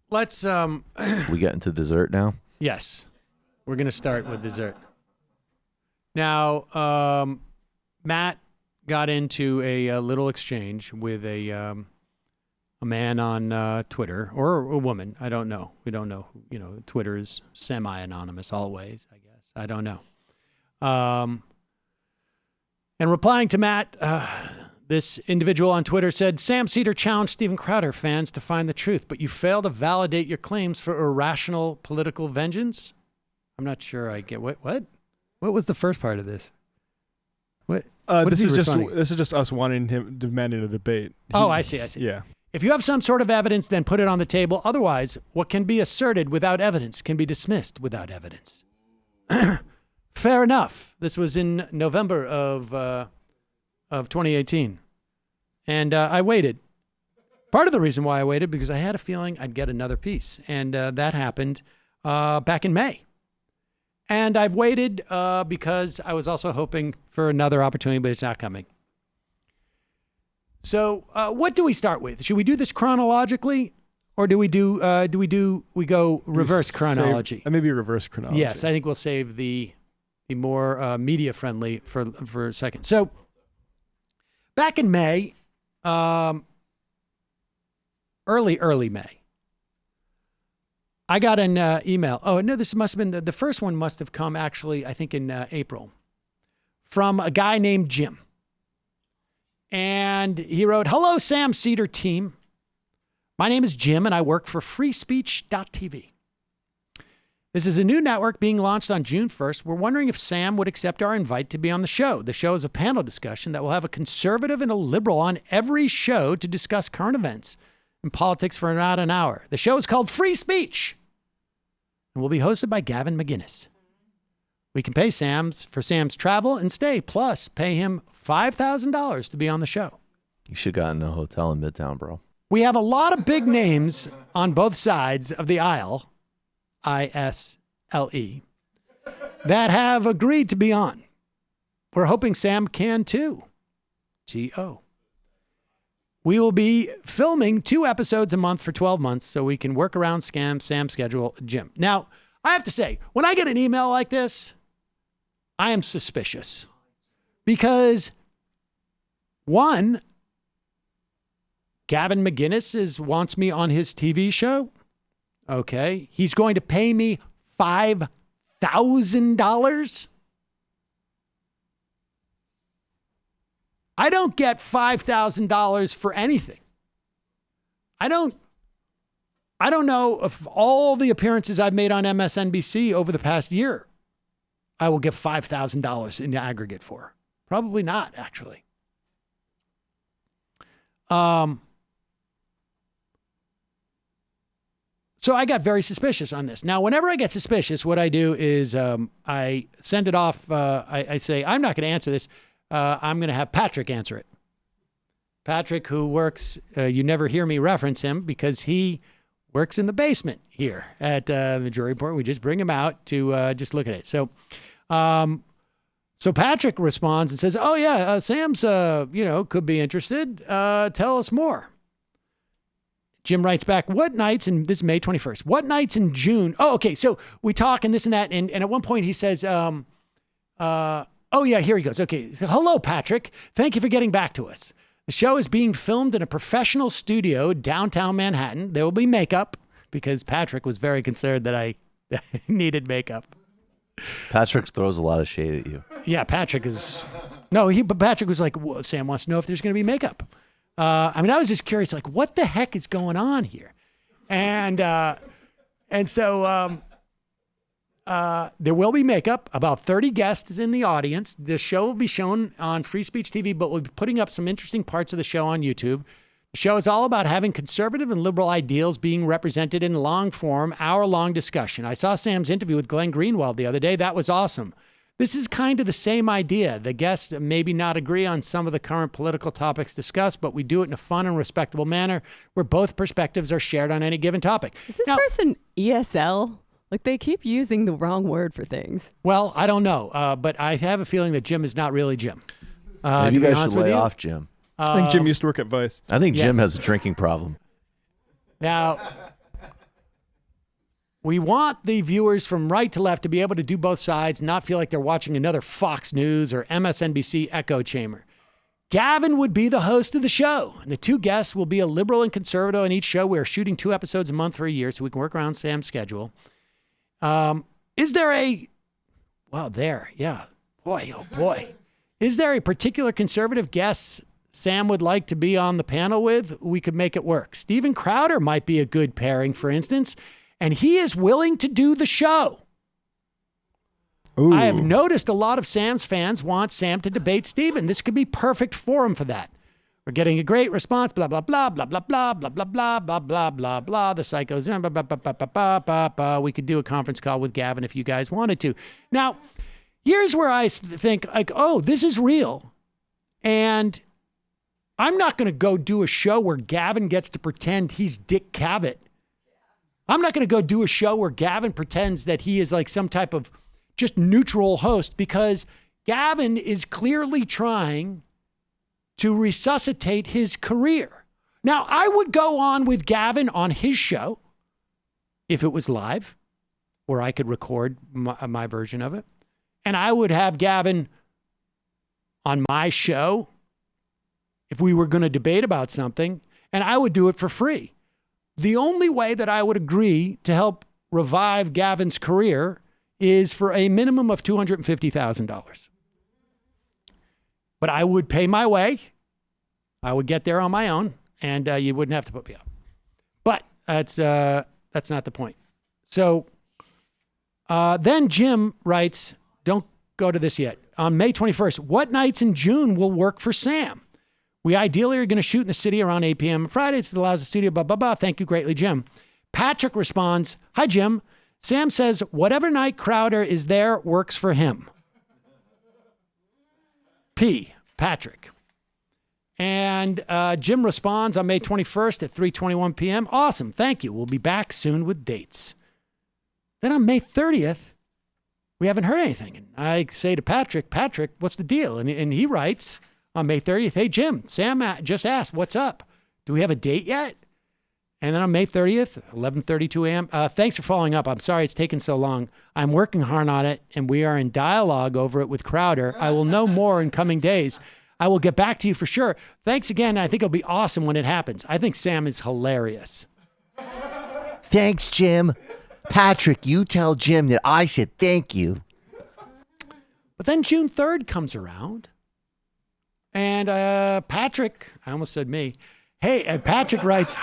let's We get into dessert now. yes, we're gonna start with dessert. Now, Matt got into a little exchange with a man on Twitter, or a woman. I don't know. We don't know. You know, Twitter is semi-anonymous always, I guess. I don't know. And replying to Matt, this individual on Twitter said, Sam Seder challenged Steven Crowder fans to find the truth, but you fail to validate your claims for irrational political vengeance. I'm not sure I get what was the first part of this? What this is just us demanding a debate. I see. Yeah. If you have some sort of evidence, then put it on the table. Otherwise, what can be asserted without evidence can be dismissed without evidence. Fair enough. This was in November of 2018. And I waited. Part of the reason why I waited, because I had a feeling I'd get another piece. And that happened back in May. And I've waited because I was also hoping for another opportunity, but it's not coming. So what do we start with? Should we do this chronologically, or do we go reverse chronology? Maybe reverse chronology. Yes, I think we'll save the more media friendly for a second. So back in May, early May, I got an email. Oh no, this must have been the first one. Must have come actually, I think in April, from a guy named Jim. And he wrote, "Hello, Sam Seder team. My name is Jim and I work for freespeech.tv. This is a new network being launched on June 1st. We're wondering if Sam would accept our invite to be on the show. The show is a panel discussion that will have a conservative and a liberal on every show to discuss current events and politics for about an hour. The show is called Free Speech and will be hosted by Gavin McInnes. We can pay for Sam's travel and stay, plus pay him $5,000 to be on the show. You should have gotten a hotel in Midtown, bro. We have a lot of big names on both sides of the aisle, ISLE, that have agreed to be on. We're hoping Sam can too, TO. We will be filming 2 episodes a month for 12 months so we can work around Sam's schedule, Jim." Now, I have to say, when I get an email like this, I am suspicious because, one, Gavin McInnes wants me on his TV show. Okay. He's going to pay me $5,000. I don't get $5,000 for anything. I don't know if all the appearances I've made on MSNBC over the past year, I will get $5,000 in the aggregate for. Probably not, actually. So I got very suspicious on this. Now, whenever I get suspicious, what I do is I send it off. I say, I'm not going to answer this. I'm going to have Patrick answer it. Patrick, who works, you never hear me reference him because he works in the basement here at the Jury Report. We just bring him out to just look at it. So Patrick responds and says, "Oh yeah, Sam's, could be interested. Tell us more." Jim writes back, "What nights," and this is May 21st, "what nights in June?" Oh, okay. So we talk and this and that. And at one point he says, oh yeah, here he goes. Okay. So, "Hello, Patrick. Thank you for getting back to us. The show is being filmed in a professional studio downtown Manhattan. There will be makeup," because Patrick was very concerned that I needed makeup. Patrick throws a lot of shade at you. Yeah, Patrick is... but Patrick was like, well, Sam wants to know if there's going to be makeup. I was just curious, like, what the heck is going on here? And so there will be makeup. About 30 guests in the audience. The show will be shown on Free Speech TV, but we'll be putting up some interesting parts of the show on YouTube. The show is all about having conservative and liberal ideals being represented in long-form, hour-long discussion. I saw Sam's interview with Glenn Greenwald the other day. That was awesome. This is kind of the same idea. The guests maybe not agree on some of the current political topics discussed, but we do it in a fun and respectable manner where both perspectives are shared on any given topic." Is this person ESL? Like, they keep using the wrong word for things. Well, I don't know, but I have a feeling that Jim is not really Jim. Maybe you guys should lay off Jim. I think Jim used to work at Vice. I think Jim has a drinking problem. Now, We want the viewers from right to left to be able to do both sides and not feel like they're watching another Fox News or MSNBC echo chamber. Gavin would be the host of the show, and the two guests will be a liberal and conservative on each show. We're shooting 2 episodes a month for a year, so we can work around Sam's schedule. Is there a... Well, there, yeah. Boy, oh boy. Is there a particular conservative guest Sam would like to be on the panel with? We could make it work. Steven Crowder might be a good pairing, for instance, and he is willing to do the show. Ooh. I have noticed a lot of Sam's fans want Sam to debate Steven. This could be perfect forum for that. We're getting a great response, blah, blah, blah, blah, blah, blah, blah, blah, blah, blah, blah, blah, blah. The psychos, blah, blah, blah, blah, blah, blah, blah. We could do a conference call with Gavin if you guys wanted to. Now, here's where I think, like, oh, this is real. And I'm not going to go do a show where Gavin gets to pretend he's Dick Cavett. I'm not going to go do a show where Gavin pretends that he is like some type of just neutral host, because Gavin is clearly trying to resuscitate his career. Now, I would go on with Gavin on his show if it was live, where I could record my version of it. And I would have Gavin on my show if we were going to debate about something, and I would do it for free. The only way that I would agree to help revive Gavin's career is for a minimum of $250,000. But I would pay my way. I would get there on my own, and you wouldn't have to put me up. But that's not the point. So then Jim writes, don't go to this yet. On May 21st, what nights in June will work for Sam? We ideally are going to shoot in the city around 8 p.m. Fridays. It allows the studio, blah, blah, blah. Thank you greatly, Jim. Patrick responds, hi, Jim. Sam says, whatever night Crowder is there works for him. P. Patrick. And Jim responds on May 21st at 3:21 p.m. Awesome. Thank you. We'll be back soon with dates. Then on May 30th, we haven't heard anything. And I say to Patrick, what's the deal? And he writes on May 30th, hey, Jim, Sam just asked, what's up? Do we have a date yet? And then on May 30th, 11:32 a.m., thanks for following up. I'm sorry it's taken so long. I'm working hard on it, and we are in dialogue over it with Crowder. I will know more in coming days. I will get back to you for sure. Thanks again. I think it'll be awesome when it happens. I think Sam is hilarious. Thanks, Jim. Patrick, you tell Jim that I said thank you. But then June 3rd comes around, and Patrick, I almost said me. Hey, and Patrick writes,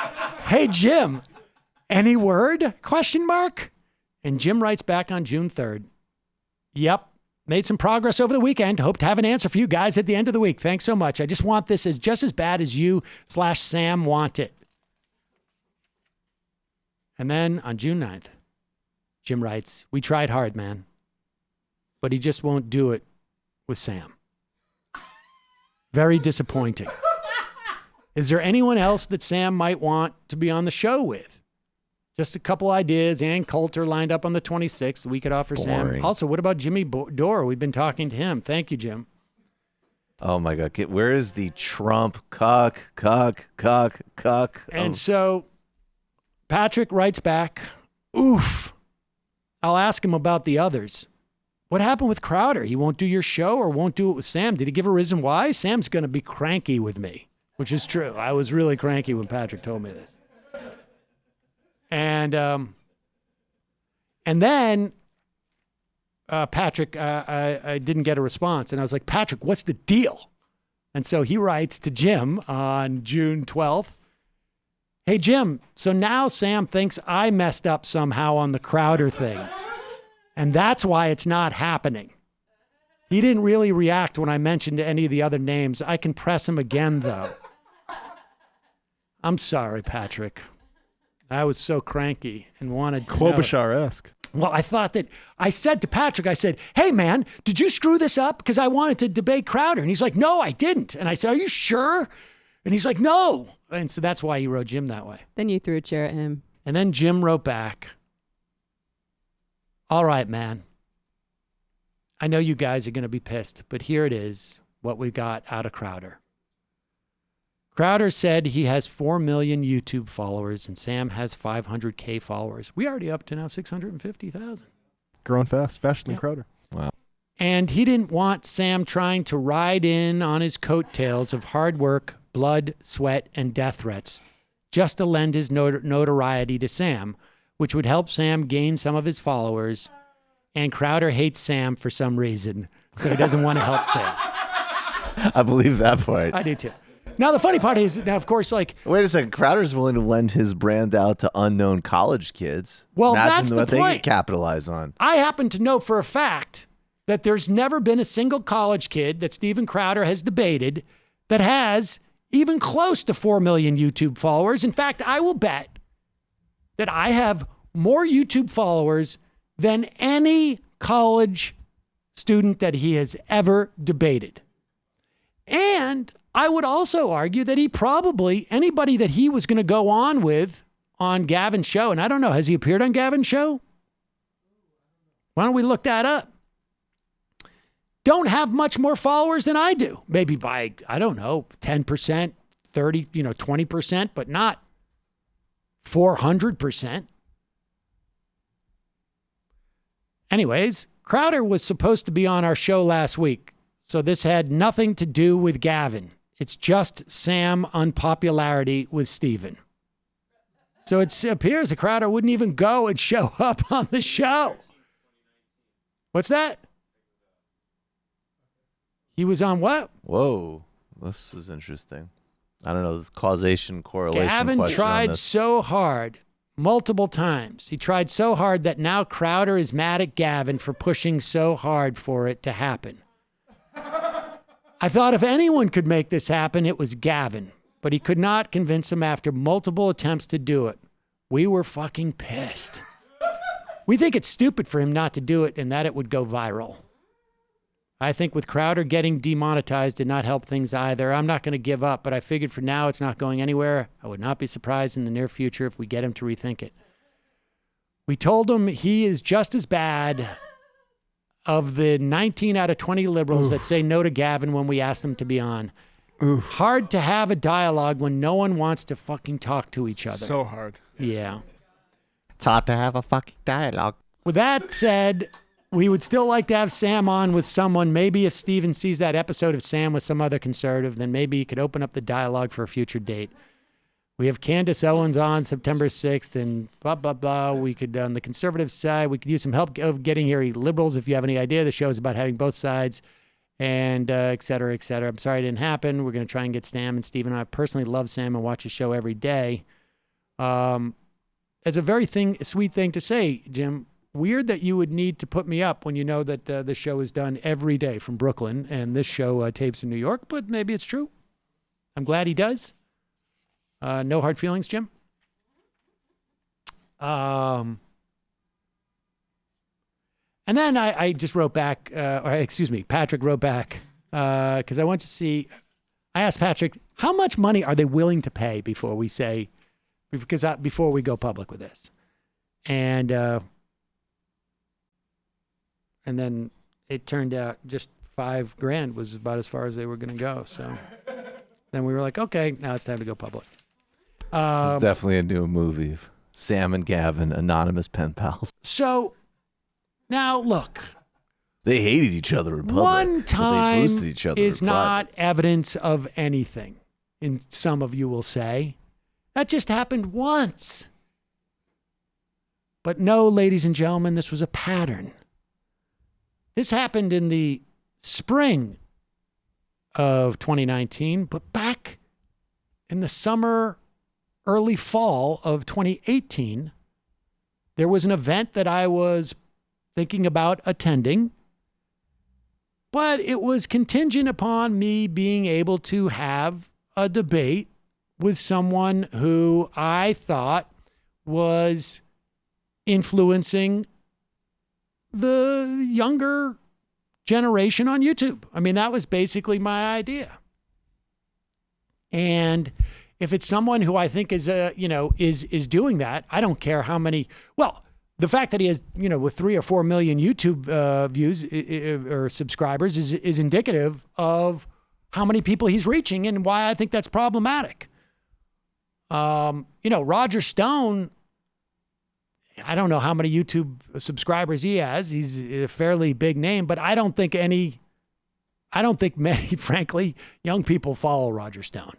hey, Jim, any word? Question mark. And Jim writes back on June 3rd. Yep. Made some progress over the weekend. Hope to have an answer for you guys at the end of the week. Thanks so much. I just want this as just as bad as you/Sam want it. And then on June 9th, Jim writes, we tried hard, man, but he just won't do it with Sam. Very disappointing. Is there anyone else that Sam might want to be on the show with? Just a couple ideas. Ann Coulter lined up on the 26th. We could offer Boring. Sam. Also, what about Jimmy Dore? We've been talking to him. Thank you, Jim. Oh, my God. Where is the Trump cuck? And so Patrick writes back, oof. I'll ask him about the others. What happened with Crowder? He won't do your show or won't do it with Sam? Did he give a reason why? Sam's going to be cranky with me, which is true. I was really cranky when Patrick told me this. And then Patrick, I didn't get a response. And I was like, Patrick, what's the deal? And so he writes to Jim on June 12th. Hey, Jim, so now Sam thinks I messed up somehow on the Crowder thing. And that's why it's not happening. He didn't really react when I mentioned any of the other names. I can press him again, though. I'm sorry, Patrick. I was so cranky and wanted to Klobuchar-esque. Well, I thought that I said to Patrick, I said, hey, man, did you screw this up? Because I wanted to debate Crowder. And he's like, no, I didn't. And I said, are you sure? And he's like, no. And so that's why he wrote Jim that way. Then you threw a chair at him. And then Jim wrote back, all right, man. I know you guys are going to be pissed, but here it is, what we got out of Crowder. Crowder said he has 4 million YouTube followers and Sam has 500K followers. We already up to now 650,000. Growing fast, faster than Yeah. Crowder. And he didn't want Sam trying to ride in on his coattails of hard work, blood, sweat, and death threats just to lend his notoriety to Sam, which would help Sam gain some of his followers. And Crowder hates Sam for some reason, so he doesn't want to help Sam. I believe that part. I do too. Now, the funny part is, now, of course, like, Wait a second. Crowder's willing to lend his brand out to unknown college kids. Well, Imagine that's the what they point. could capitalize on. I happen to know for a fact that there's never been a single college kid that Steven Crowder has debated that has even close to 4 million YouTube followers. In fact, I will bet that I have more YouTube followers than any college student that he has ever debated. And I would also argue that he probably, anybody that he was going to go on with on Gavin's show, and I don't know, has he appeared on Gavin's show? Why don't we look that up? Don't have much more followers than I do. Maybe by, I don't know, 10%, 30, 20%, but not 400%. Anyways, Crowder was supposed to be on our show last week, so this had nothing to do with Gavin. It's just Sam unpopularity with Steven. So it appears that Crowder wouldn't even go and show up on the show. What's that? He was on what? Whoa. This is interesting. I don't know. This causation correlation. Gavin question on tried this. so hard, multiple times. He tried so hard that now Crowder is mad at Gavin for pushing so hard for it to happen. I thought if anyone could make this happen, it was Gavin, but he could not convince him after multiple attempts to do it. We were fucking pissed. We think it's stupid for him not to do it and that it would go viral. I think with Crowder getting demonetized did not help things either. I'm not going to give up, but I figured for now it's not going anywhere. I would not be surprised in the near future if we get him to rethink it. We told him he is just as bad of the 19 out of 20 liberals that say no to Gavin when we ask them to be on. Hard to have a dialogue when no one wants to fucking talk to each other. So hard. Yeah. It's hard to have a fucking dialogue. With that said, we would still like to have Sam on with someone. Maybe if Steven sees that episode of Sam with some other conservative, then maybe he could open up the dialogue for a future date. We have Candace Owens on September 6th and blah, blah, blah. We could, on the conservative side, we could use some help of getting here. Liberals, if you have any idea, the show is about having both sides and et cetera, et cetera. I'm sorry it didn't happen. We're going to try and get Sam and Steven. I personally love Sam and watch his show every day. It's a very sweet thing to say, Jim. Weird that you would need to put me up when you know that the show is done every day from Brooklyn and this show tapes in New York, but maybe it's true. I'm glad he does. No hard feelings, Jim. And then I just wrote back, Patrick wrote back, because I want to see, I asked Patrick, how much money are they willing to pay before we go public with this? And then it turned out just $5,000 was about as far as they were going to go. So then we were like, okay, now it's time to go public. It's definitely a new movie. Sam and Gavin, anonymous pen pals. So now look, They hated each other in public. one but they time boosted each other is in private. not evidence of anything. And some of you will say, that just happened once. But no, ladies and gentlemen, this was a pattern. This happened in the spring of 2019, but back in the summer, early fall of 2018, there was an event that I was thinking about attending, but it was contingent upon me being able to have a debate with someone who I thought was influencing the younger generation on YouTube. I mean, that was basically my idea. And if it's someone who I think is, is doing that, I don't care how many, well, the fact that he has, with 3 or 4 million YouTube views or subscribers is indicative of how many people he's reaching and why I think that's problematic. Roger Stone, I don't know how many YouTube subscribers he has. He's a fairly big name, but I don't think many, frankly, young people follow Roger Stone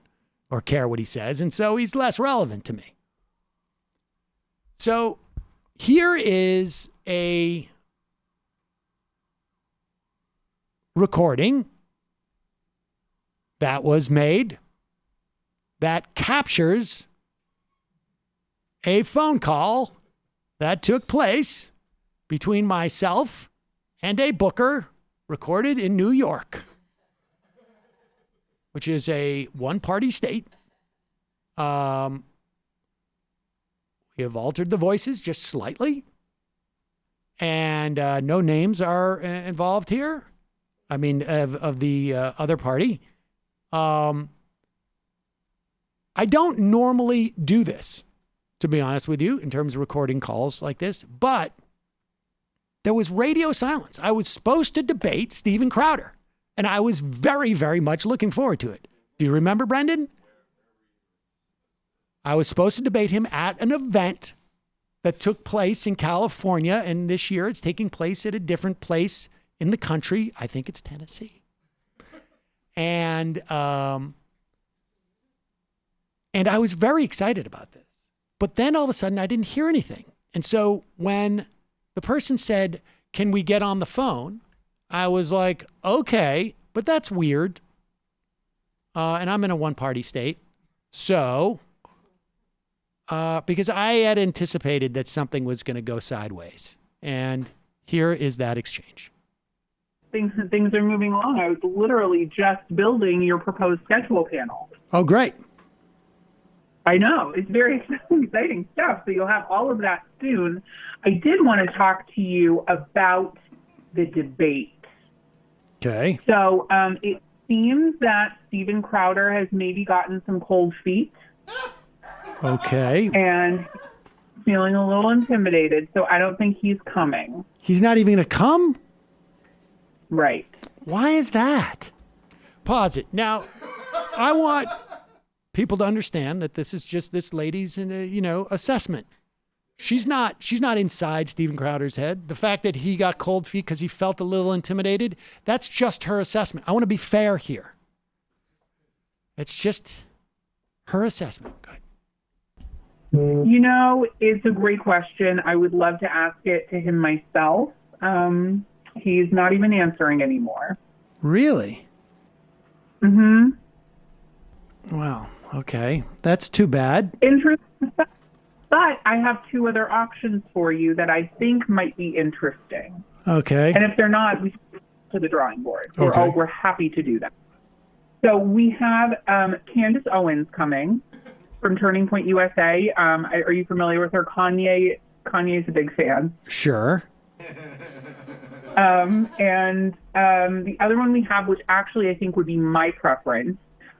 or care what he says. And so he's less relevant to me. So here is a recording that was made that captures a phone call that took place between myself and a booker recorded in New York, which is a one-party state. We have altered the voices just slightly, and no names are involved here. I mean, of the other party. I don't normally do this, to be honest with you, in terms of recording calls like this, but there was radio silence. I was supposed to debate Steven Crowder, and I was very, very much looking forward to it. Do you remember, Brendan? I was supposed to debate him at an event that took place in California, and this year it's taking place at a different place in the country. I think it's Tennessee. And I was very excited about this. But then all of a sudden I didn't hear anything. And so when the person said, "Can we get on the phone?" I was like, okay, but that's weird. And I'm in a one-party state. So, because I had anticipated that something was going to go sideways. And here is that exchange. Things are moving along. I was literally just building your proposed schedule panel. Oh, great. I know. It's very exciting stuff. So you'll have all of that soon. I did want to talk to you about the debate. Okay. So it seems that Steven Crowder has maybe gotten some cold feet. Okay. And feeling a little intimidated. So I don't think he's coming. He's not even going to come? Right. Why is that? Pause it. Now, I want people to understand that this is just this lady's, assessment. She's not inside Steven Crowder's head. The fact that he got cold feet because he felt a little intimidated, that's just her assessment. I want to be fair here. It's just her assessment. Go ahead. It's a great question. I would love to ask it to him myself. He's not even answering anymore. Really? Mm-hmm. Well, okay. That's too bad. Interesting. But I have two other options for you that I think might be interesting. Okay. And if they're not, we should go to the drawing board. Okay. We're happy to do that. So we have Candace Owens coming from Turning Point USA. Are you familiar with her? Kanye's a big fan. Sure. And the other one we have, which actually I think would be my preference,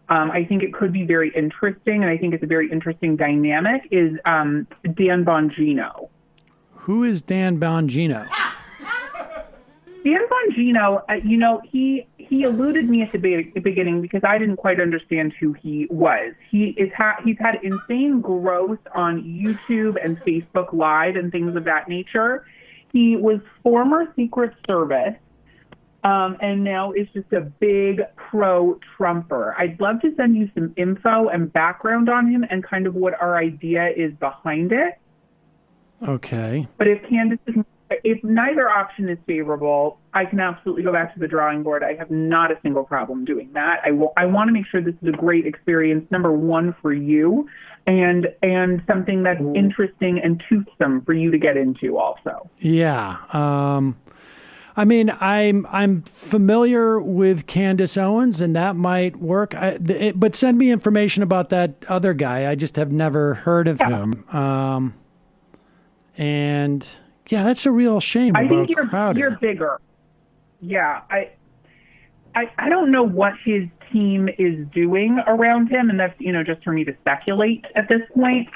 I think it could be very interesting, and I think it's a very interesting dynamic, is Dan Bongino. Who is Dan Bongino? Dan Bongino, he eluded me at the beginning because I didn't quite understand who he was. He's had insane growth on YouTube and Facebook Live and things of that nature. He was former Secret Service, and now is just a big pro-Trumper. I'd love to send you some info and background on him and kind of what our idea is behind it. Okay. But if neither option is favorable, I can absolutely go back to the drawing board. I have not a single problem doing that. I want to make sure this is a great experience, number one, for you, and something that's interesting and toothsome for you to get into also. Yeah. I mean, I'm familiar with Candace Owens, and that might work. But send me information about that other guy. I just have never heard of him. And yeah, that's a real shame. I think Crowder. You're bigger. Yeah, I don't know what his team is doing around him, and that's just for me to speculate at this point.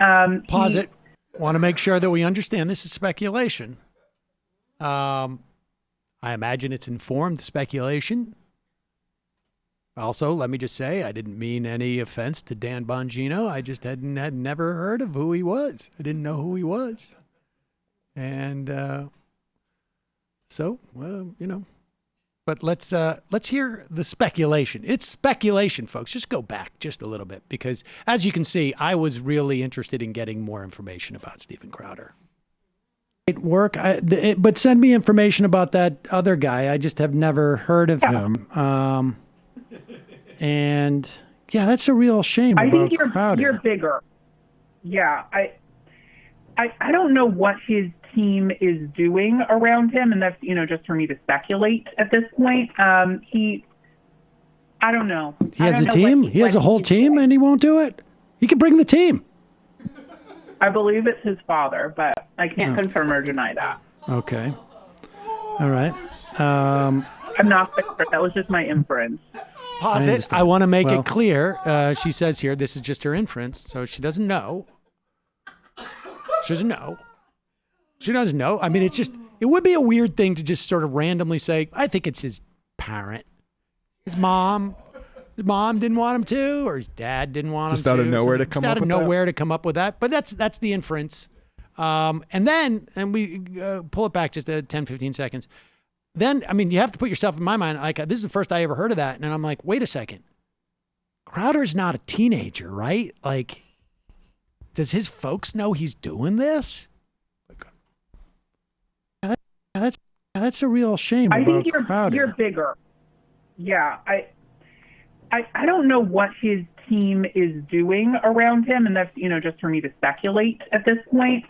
Pause it. Want to make sure that we understand this is speculation. I imagine it's informed speculation. Also, let me just say, I didn't mean any offense to Dan Bongino. I just had never heard of who he was. I didn't know who he was. And so, well, but let's hear the speculation. It's speculation, folks. Just go back just a little bit because, as you can see, I was really interested in getting more information about Steven Crowder. Work, but send me information about that other guy. I just have never heard of him. And yeah, that's a real shame. I about think Crowder. you're bigger. Yeah, I don't know what his team is doing around him, and that's just for me to speculate at this point. I don't know. He has a team. He has a whole team, and he won't do it. He can bring the team. I believe it's his father, but I can't confirm or deny that. Okay. All right. I'm not sure. That was just my inference. Pause it. I want to make it clear. She says here, this is just her inference, so she doesn't know. She doesn't know. She doesn't know. I mean, it would be a weird thing to just sort of randomly say, I think it's his parent. His mom didn't want him to, or his dad didn't want him to. Just out of nowhere to come up with that? Out of nowhere to come up with that. But that's the inference. And we pull it back just 10, 15 seconds. Then, I mean, you have to put yourself in my mind, like, this is the first I ever heard of that. And I'm like, wait a second. Crowder's not a teenager, right? Like, does his folks know he's doing this? That's a real shame. I think Crowder. You're bigger. Yeah, I don't know what his team is doing around him, and that's just for me to speculate at this point.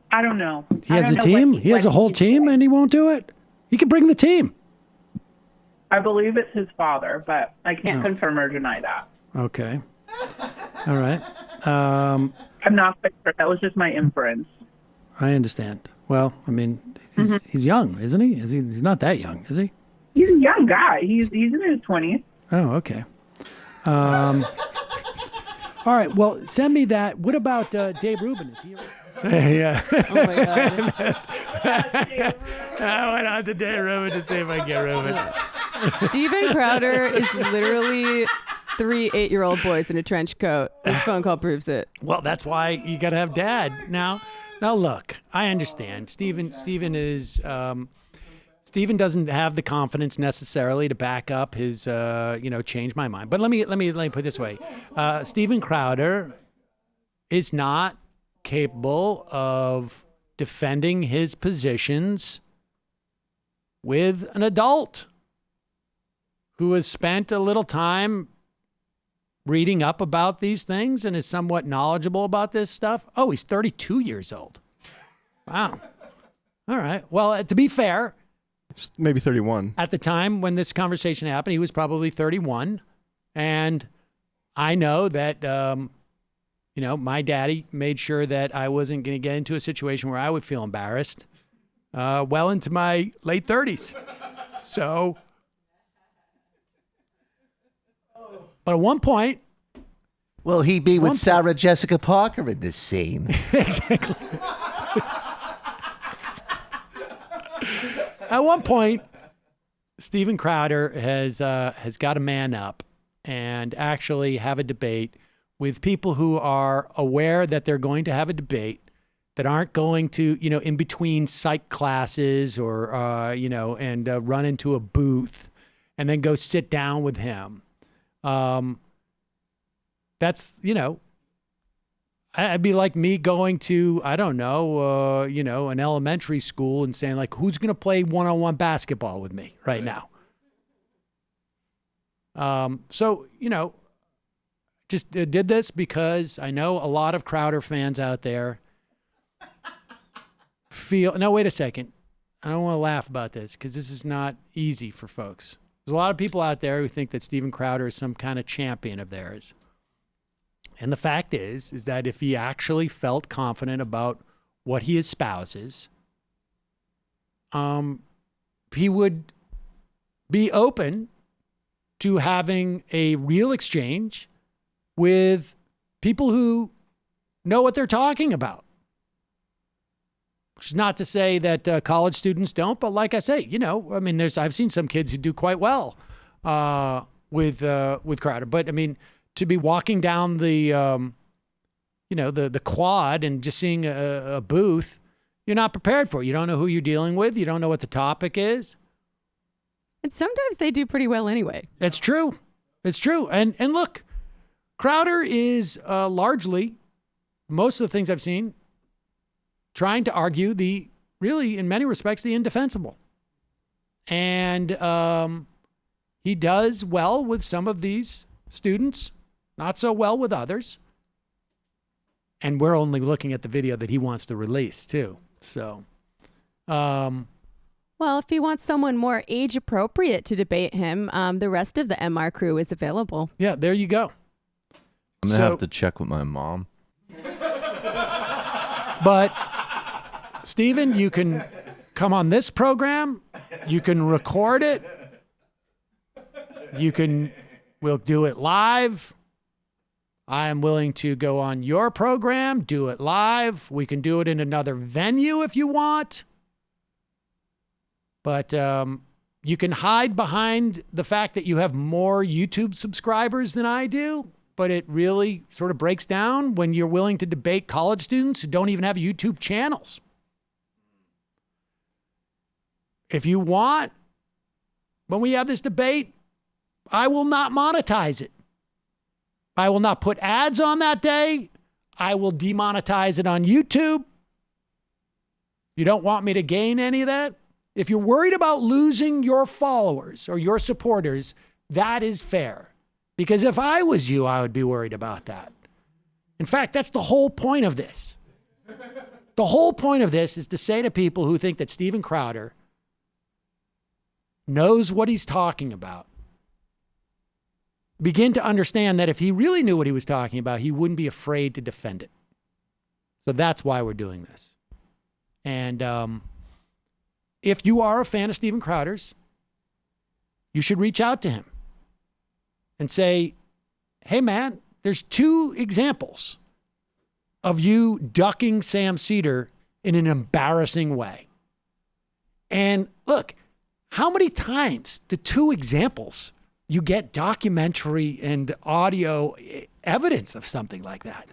I don't know. He has a team. He has a whole team, and he won't do it. He can bring the team. I believe it's his father, but I can't confirm or deny that. Okay. All right. I'm not sure. That was just my inference. I understand. Well, I mean, he's young, isn't he? He's not that young, is he? He's a young guy. He's in his 20s. Oh, okay. All right. Well, send me that. What about Dave Rubin? Is he? Yeah. Oh my God. I went on to Dave Rubin to see if I can get Rubin. Steven Crowder is literally 3 8-year-old boys in a trench coat. This phone call proves it. Well, that's why you got to have Dad now. Now look, I understand. Steven doesn't have the confidence necessarily to back up his change my mind. But let me put it this way. Steven Crowder is not capable of defending his positions with an adult who has spent a little time reading up about these things and is somewhat knowledgeable about this stuff. Oh, he's 32 years old. Wow. All right. Well, to be fair, maybe 31. At the time when this conversation happened, he was probably 31. And I know that, my daddy made sure that I wasn't going to get into a situation where I would feel embarrassed well into my late 30s. So, but at one point, will he be with Sarah Jessica Parker in this scene? Exactly. At one point, Steven Crowder has got to man up and actually have a debate with people who are aware that they're going to have a debate, that aren't going to, in between psych classes or, run into a booth and then go sit down with him. That's, I'd be like me going to, I don't know, an elementary school and saying, like, who's going to play one-on-one basketball with me right now? So, just did this because I know a lot of Crowder fans out there no, wait a second. I don't want to laugh about this because this is not easy for folks. There's a lot of people out there who think that Steven Crowder is some kind of champion of theirs. And the fact is that if he actually felt confident about what he espouses, he would be open to having a real exchange with people who know what they're talking about. Which is not to say that college students don't, but like I say, I've seen some kids who do quite well with Crowder. But I mean, to be walking down the the quad and just seeing a booth, you're not prepared for it. You don't know who you're dealing with. You don't know what the topic is. And sometimes they do pretty well anyway. It's true. It's true. And look, Crowder is largely, most of the things I've seen, trying to argue really, in many respects, the indefensible. And he does well with some of these students, not so well with others. And we're only looking at the video that he wants to release, too. So, well, if he wants someone more age appropriate to debate him, the rest of the MR crew is available. yeah, there you go. I'm going to have to check with my mom. But, Stephen, you can come on this program. You can record it. We'll do it live. I am willing to go on your program, do it live. We can do it in another venue if you want. But you can hide behind the fact that you have more YouTube subscribers than I do. But it really sort of breaks down when you're willing to debate college students who don't even have YouTube channels. If you want, when we have this debate, I will not monetize it. I will not put ads on that day. I will demonetize it on YouTube. You don't want me to gain any of that? If you're worried about losing your followers or your supporters, that is fair. Because if I was you, I would be worried about that. In fact, that's the whole point of this. The whole point of this is to say to people who think that Steven Crowder knows what he's talking about, begin to understand that if he really knew what he was talking about, he wouldn't be afraid to defend it. So that's why we're doing this. And if you are a fan of Steven Crowder's, you should reach out to him and say, hey, man, there's 2 examples of you ducking Sam Seder in an embarrassing way. And look, how many times do 2 examples you get documentary and audio evidence of something like that?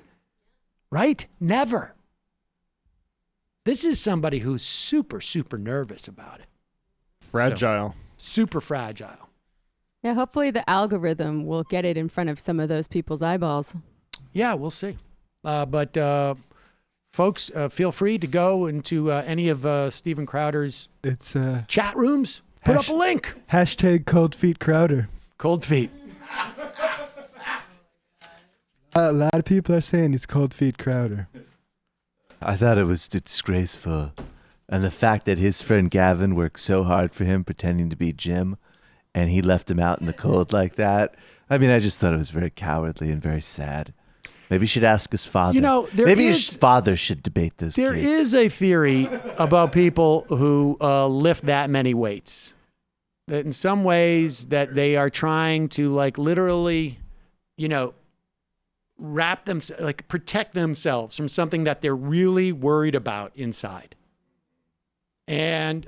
Right? Never. This is somebody who's super, super nervous about it. Fragile. Super fragile. Yeah, hopefully the algorithm will get it in front of some of those people's eyeballs. Yeah, we'll see. But folks, feel free to go into any of Steven Crowder's It's chat rooms. Put up a link. hashtag Cold Feet Crowder. Cold feet. A lot of people are saying it's Cold Feet Crowder. I thought it was disgraceful. And the fact that his friend Gavin worked so hard for him pretending to be Jim and he left him out in the cold like that. I mean, I just thought it was very cowardly and very sad. Maybe you should ask his father. You know, maybe his father should debate this. There is a theory about people who lift that many weights. That in some ways that they are trying to like literally, wrap them, like protect themselves from something that they're really worried about inside. And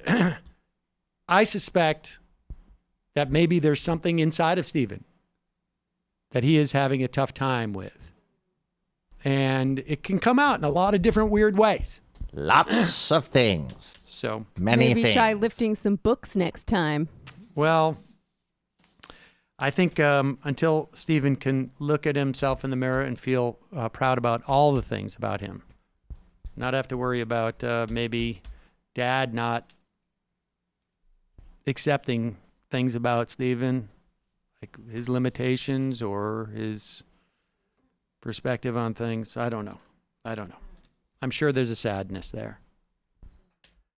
I suspect that maybe there's something inside of Steven that he is having a tough time with. And it can come out in a lot of different weird ways. Lots of things. So Many Maybe things. try lifting some books next time. well, I think until Steven can look at himself in the mirror and feel proud about all the things about him, not have to worry about maybe Dad not accepting things about Steven, like his limitations or his perspective on things. I don't know. I'm sure there's a sadness there.